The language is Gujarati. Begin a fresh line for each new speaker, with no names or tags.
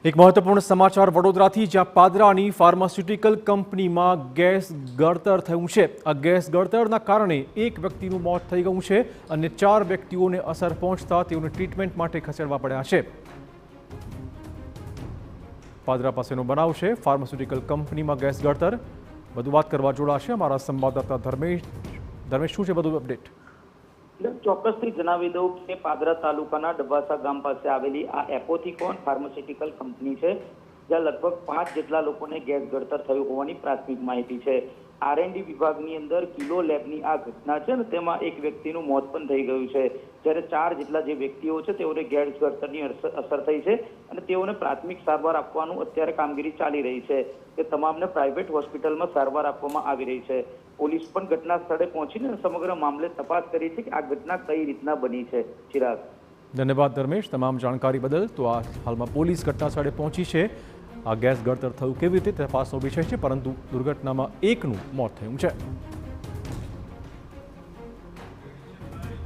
એક મહત્વપૂર્ણ સમાચાર વડોદરાથી, જ્યાં પાદરાની ફાર્માસ્યુટિકલ કંપનીમાં ગેસ ગળતર થયું છે। આ ગેસ ગળતરના કારણે એક વ્યક્તિનું મોત થઈ ગયું છે અને 4 વ્યક્તિઓને અસર પહોંચતા તેઓને ટ્રીટમેન્ટ માટે ખસેડવા પડ્યા છે। પાદરા પાસેનો બનાવ છે, ફાર્માસ્યુટિકલ કંપનીમાં ગેસ ગળતર। વધુ વાત કરવા જોડાશે અમારા સંવાદદાતા ધર્મેશ। શું છે વધુ અપડેટ?
ચોક્કસથી જણાવી દઉં કે પાદરા તાલુકાના ડબાસા ગામ પાસે આવેલી આ એપોથિકોન ફાર્માસ્યુટિકલ કંપની છે, જ્યાં લગભગ 5 જેટલા લોકોને ગેસ ગળતર થયું હોવાની પ્રાથમિક માહિતી છે। R&D વિભાગની અંદર કિલો લેબની આ ઘટના છે ને તેમાં એક વ્યક્તિનું મોત પણ થઈ ગયું છે, જ્યારે 4 જેટલા જે વ્યક્તિઓ છે તેઓને ગેસ ગળતરની અસર થઈ છે અને તેઓને પ્રાથમિક સારવાર આપવાનું અત્યારે કામગીરી ચાલી રહી છે। તે તમામને પ્રાઇવેટ હોસ્પિટલમાં સારવાર આપવામાં આવી રહી છે। પોલીસ પણ ઘટના સ્થળે પહોંચીને સમગ્ર મામલે તપાસ કરી છે કે આ ઘટના કઈ રીતના બની છે। ચિરાગ,
ધન્યવાદ ધર્મેશ, તમામ જાણકારી બદલ। તો આ હાલમાં પોલીસ ઘટના સ્થળે પહોંચી છે। આ ગેસ ગળતર થયું કેવી રીતે તપાસનો વિષય છે, પરંતુ દુર્ઘટનામાં એકનું મોત થયું છે।